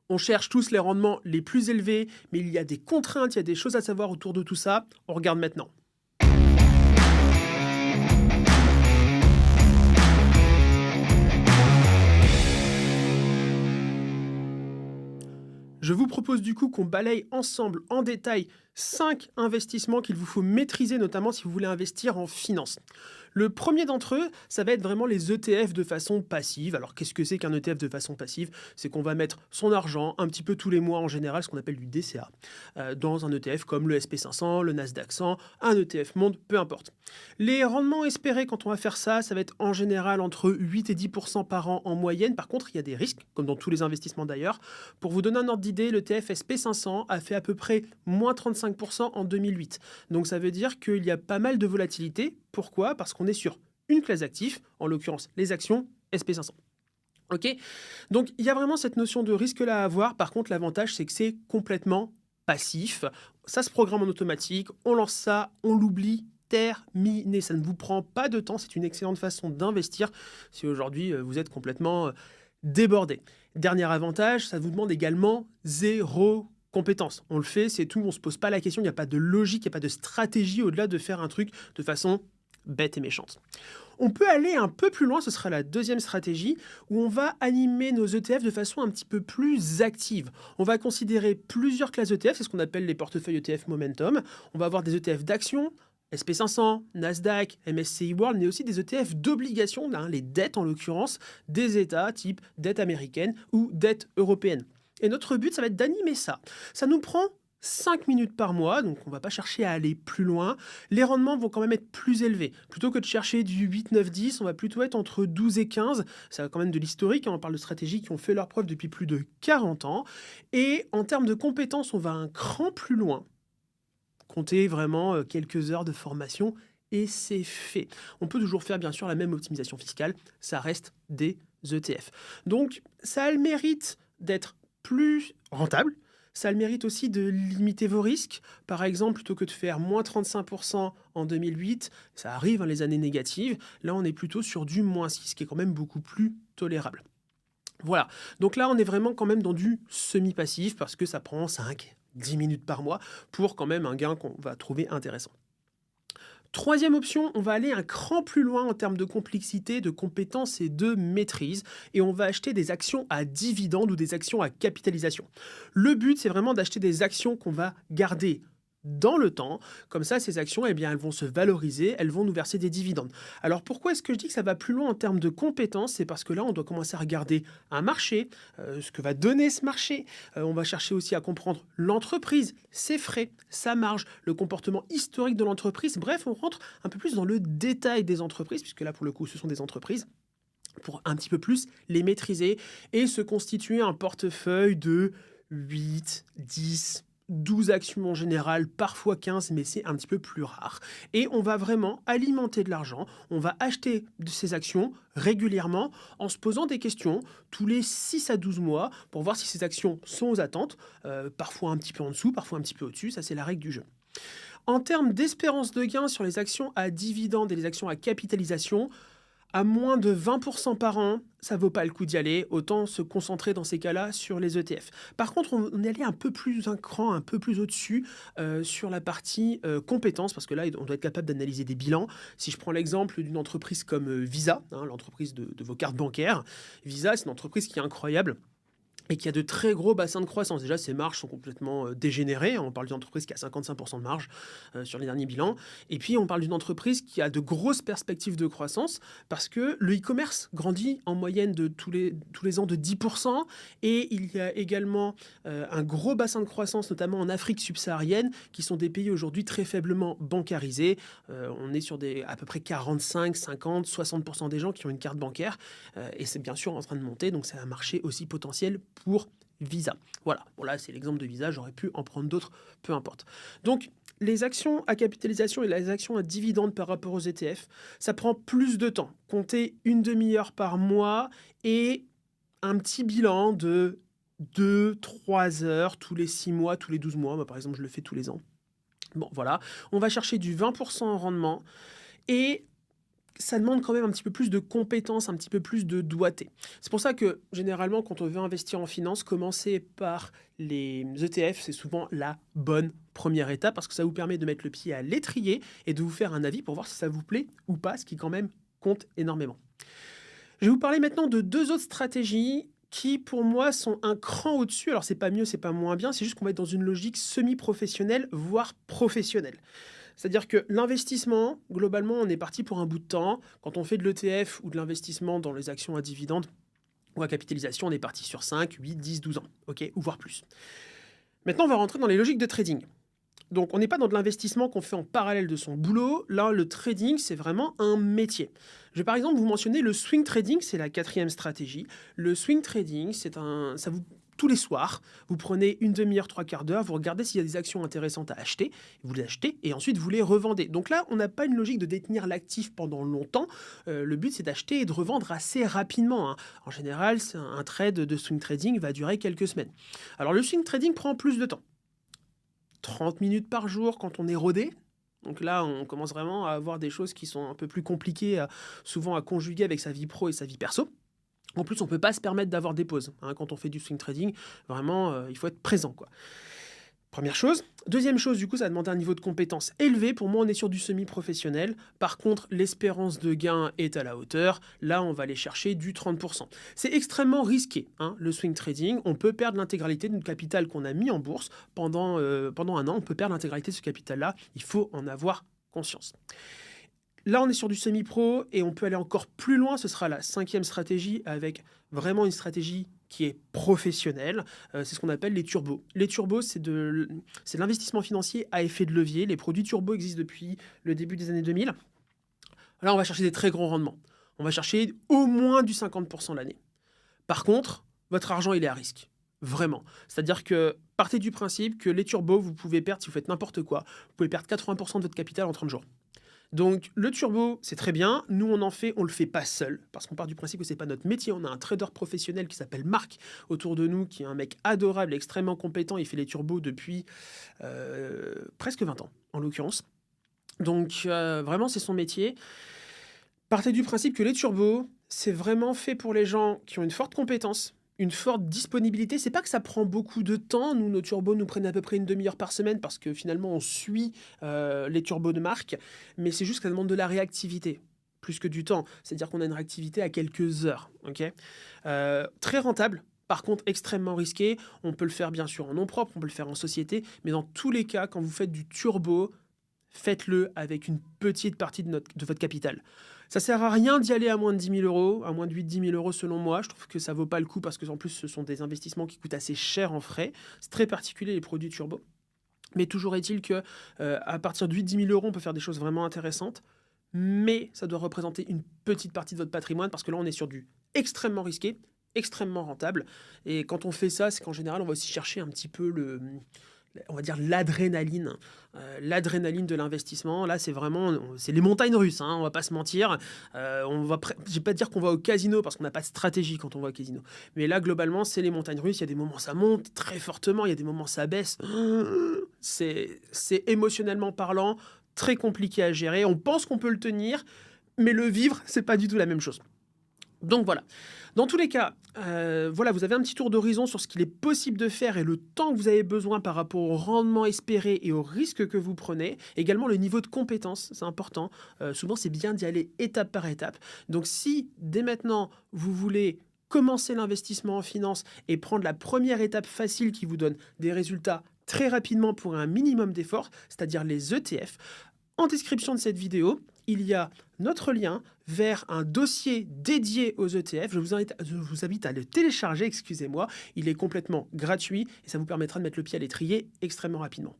On cherche tous les rendements les plus élevés, mais il y a des contraintes, il y a des choses à savoir autour de tout ça. On regarde maintenant. Je vous propose du coup qu'on balaye ensemble en détail 5 investissements qu'il vous faut maîtriser, notamment si vous voulez investir en finance. Le premier d'entre eux, ça va être vraiment les ETF de façon passive. Alors qu'est-ce que c'est qu'un ETF de façon passive? C'est qu'on va mettre son argent un petit peu tous les mois en général, ce qu'on appelle du DCA, dans un ETF comme le SP500, le Nasdaq 100, un ETF Monde, peu importe. Les rendements espérés quand on va faire ça, ça va être en général entre 8 et 10% par an en moyenne. Par contre, il y a des risques, comme dans tous les investissements d'ailleurs. Pour vous donner un ordre d'idée, le TF SP500 a fait à peu près moins 35% en 2008. Donc ça veut dire qu'il y a pas mal de volatilité. Pourquoi? Parce qu'on est sur une classe d'actifs, en l'occurrence les actions SP500. Ok? Donc il y a vraiment cette notion de risque-là à avoir. Par contre, l'avantage, c'est que c'est complètement passif. Ça se programme en automatique. On lance ça, on l'oublie. Terminé. Ça ne vous prend pas de temps. C'est une excellente façon d'investir si aujourd'hui vous êtes complètement débordé. Dernier avantage, ça vous demande également zéro compétence. On le fait, c'est tout, on ne se pose pas la question, il n'y a pas de logique, il n'y a pas de stratégie au-delà de faire un truc de façon bête et méchante. On peut aller un peu plus loin, ce sera la deuxième stratégie, où on va animer nos ETF de façon un petit peu plus active. On va considérer plusieurs classes d'ETF, c'est ce qu'on appelle les portefeuilles ETF Momentum. On va avoir des ETF d'actions, SP500, Nasdaq, MSCI World, mais aussi des ETF d'obligations, les dettes en l'occurrence, des États type dette américaine ou dette européenne. Et notre but, ça va être d'animer ça. Ça nous prend 5 minutes par mois, donc on ne va pas chercher à aller plus loin. Les rendements vont quand même être plus élevés. Plutôt que de chercher du 8, 9, 10, on va plutôt être entre 12 et 15. Ça a quand même de l'historique, on parle de stratégies qui ont fait leur preuve depuis plus de 40 ans. Et en termes de compétences, on va un cran plus loin. Comptez vraiment quelques heures de formation et c'est fait. On peut toujours faire bien sûr la même optimisation fiscale, ça reste des ETF. Donc ça a le mérite d'être plus rentable, ça a le mérite aussi de limiter vos risques. Par exemple, plutôt que de faire moins 35% en 2008, ça arrive les années négatives, là on est plutôt sur du moins 6, ce qui est quand même beaucoup plus tolérable. Voilà, donc là on est vraiment quand même dans du semi-passif parce que ça prend 5, 10 minutes par mois pour quand même un gain qu'on va trouver intéressant. Troisième option, on va aller un cran plus loin en termes de complexité, de compétences et de maîtrise, et on va acheter des actions à dividendes ou des actions à capitalisation. Le but, c'est vraiment d'acheter des actions qu'on va garder dans le temps. Comme ça, ces actions, eh bien, elles vont se valoriser, elles vont nous verser des dividendes. Alors pourquoi est-ce que je dis que ça va plus loin en termes de compétences? C'est parce que là, on doit commencer à regarder un marché, ce que va donner ce marché. On va chercher aussi à comprendre l'entreprise, ses frais, sa marge, le comportement historique de l'entreprise. Bref, on rentre un peu plus dans le détail des entreprises, puisque là, pour le coup, ce sont des entreprises, pour un petit peu plus les maîtriser et se constituer un portefeuille de 8, 10, 12 actions en général, parfois 15, mais c'est un petit peu plus rare. Et on va vraiment alimenter de l'argent, on va acheter de ces actions régulièrement en se posant des questions tous les 6 à 12 mois pour voir si ces actions sont aux attentes, parfois un petit peu en dessous, parfois un petit peu au-dessus, ça c'est la règle du jeu. En termes d'espérance de gain sur les actions à dividendes et les actions à capitalisation, à moins de 20% par an, ça vaut pas le coup d'y aller, autant se concentrer dans ces cas-là sur les ETF. Par contre, on est allé un peu plus un cran, un peu plus au-dessus sur la partie compétences, parce que là, on doit être capable d'analyser des bilans. Si je prends l'exemple d'une entreprise comme Visa, l'entreprise de vos cartes bancaires, Visa, c'est une entreprise qui est incroyable et qui a de très gros bassins de croissance. Déjà, ses marges sont complètement dégénérées. On parle d'une entreprise qui a 55% de marge sur les derniers bilans. Et puis, on parle d'une entreprise qui a de grosses perspectives de croissance parce que le e-commerce grandit en moyenne de tous les ans de 10%. Et il y a également un gros bassin de croissance, notamment en Afrique subsaharienne, qui sont des pays aujourd'hui très faiblement bancarisés. On est sur à peu près 45, 50, 60% des gens qui ont une carte bancaire. Et c'est bien sûr en train de monter. Donc, c'est un marché aussi potentiel pour Visa. Voilà, bon là c'est l'exemple de Visa, j'aurais pu en prendre d'autres, peu importe. Donc les actions à capitalisation et les actions à dividendes par rapport aux ETF, ça prend plus de temps. Comptez une demi-heure par mois et un petit bilan de 2-3 heures tous les 6 mois, tous les 12 mois. Moi par exemple je le fais tous les ans. Bon voilà, on va chercher du 20% en rendement et ça demande quand même un petit peu plus de compétences, un petit peu plus de doigté. C'est pour ça que généralement, quand on veut investir en finance, commencer par les ETF, c'est souvent la bonne première étape parce que ça vous permet de mettre le pied à l'étrier et de vous faire un avis pour voir si ça vous plaît ou pas, ce qui quand même compte énormément. Je vais vous parler maintenant de deux autres stratégies qui, pour moi, sont un cran au-dessus. Alors, c'est pas mieux, c'est pas moins bien, c'est juste qu'on va être dans une logique semi-professionnelle, voire professionnelle. C'est-à-dire que l'investissement, globalement, on est parti pour un bout de temps. Quand on fait de l'ETF ou de l'investissement dans les actions à dividendes ou à capitalisation, on est parti sur 5, 8, 10, 12 ans, ok, ou voire plus. Maintenant, on va rentrer dans les logiques de trading. Donc, on n'est pas dans de l'investissement qu'on fait en parallèle de son boulot. Là, le trading, c'est vraiment un métier. Je vais par exemple vous mentionner le swing trading, c'est la 4e stratégie. Le swing trading, tous les soirs, vous prenez une demi-heure, 3/4 d'heure, vous regardez s'il y a des actions intéressantes à acheter, vous les achetez et ensuite vous les revendez. Donc là, on n'a pas une logique de détenir l'actif pendant longtemps. Le but, c'est d'acheter et de revendre assez rapidement, hein. En général, un trade de swing trading va durer quelques semaines. Alors le swing trading prend plus de temps. 30 minutes par jour quand on est rodé. Donc là, on commence vraiment à avoir des choses qui sont un peu plus compliquées, souvent à conjuguer avec sa vie pro et sa vie perso. En plus, on ne peut pas se permettre d'avoir des pauses, hein. Quand on fait du swing trading, vraiment, il faut être présent, quoi. Première chose. Deuxième chose, du coup, ça demande un niveau de compétence élevé. Pour moi, on est sur du semi-professionnel. Par contre, l'espérance de gain est à la hauteur. Là, on va aller chercher du 30%. C'est extrêmement risqué, hein, le swing trading. On peut perdre l'intégralité de notre capital qu'on a mis en bourse pendant un an. On peut perdre l'intégralité de ce capital-là. Il faut en avoir conscience. Là, on est sur du semi-pro et on peut aller encore plus loin. Ce sera la 5e stratégie avec vraiment une stratégie qui est professionnelle. C'est ce qu'on appelle les turbos. Les turbos, c'est de l'investissement financier à effet de levier. Les produits turbos existent depuis le début des années 2000. Là, on va chercher des très grands rendements. On va chercher au moins du 50% l'année. Par contre, votre argent, il est à risque. Vraiment. C'est-à-dire que partez du principe que les turbos, vous pouvez perdre, si vous faites n'importe quoi, vous pouvez perdre 80% de votre capital en 30 jours. Donc le turbo, c'est très bien. Nous, on le fait pas seul, parce qu'on part du principe que c'est pas notre métier. On a un trader professionnel qui s'appelle Marc autour de nous, qui est un mec adorable, extrêmement compétent. Il fait les turbos depuis presque 20 ans, en l'occurrence. Donc vraiment, c'est son métier. Partez du principe que les turbos, c'est vraiment fait pour les gens qui ont une forte compétence, une forte disponibilité. C'est pas que ça prend beaucoup de temps. Nous, nos turbos nous prennent à peu près une demi-heure par semaine parce que finalement, on suit les turbos de Marc. Mais c'est juste que ça demande de la réactivité, plus que du temps. C'est-à-dire qu'on a une réactivité à quelques heures. Okay, très rentable. Par contre, extrêmement risqué. On peut le faire bien sûr en nom propre, on peut le faire en société. Mais dans tous les cas, quand vous faites du turbo, faites-le avec une petite partie de votre capital. Ça sert à rien d'y aller à moins de 10 000 euros, à moins de 8-10 000 euros selon moi. Je trouve que ça vaut pas le coup parce que en plus, ce sont des investissements qui coûtent assez cher en frais. C'est très particulier les produits turbo. Mais toujours est-il que à partir de 8-10 000 euros, on peut faire des choses vraiment intéressantes. Mais ça doit représenter une petite partie de votre patrimoine parce que là, on est sur du extrêmement risqué, extrêmement rentable. Et quand on fait ça, c'est qu'en général, on va aussi chercher un petit peu on va dire l'adrénaline de l'investissement. Là, c'est les montagnes russes, hein, on va pas se mentir. Je vais pas dire qu'on va au casino parce qu'on n'a pas de stratégie quand on va au casino. Mais là, globalement, c'est les montagnes russes. Il y a des moments ça monte très fortement, il y a des moments ça baisse. C'est émotionnellement parlant très compliqué à gérer. On pense qu'on peut le tenir, mais le vivre, c'est pas du tout la même chose. Donc voilà. Dans tous les cas, voilà, vous avez un petit tour d'horizon sur ce qu'il est possible de faire et le temps que vous avez besoin par rapport au rendement espéré et au risque que vous prenez. Également le niveau de compétence, c'est important. Souvent, c'est bien d'y aller étape par étape. Donc si dès maintenant, vous voulez commencer l'investissement en finance et prendre la première étape facile qui vous donne des résultats très rapidement pour un minimum d'effort, c'est-à-dire les ETF, en description de cette vidéo, il y a notre lien vers un dossier dédié aux ETF. Je vous invite à le télécharger, excusez-moi. Il est complètement gratuit et ça vous permettra de mettre le pied à l'étrier extrêmement rapidement.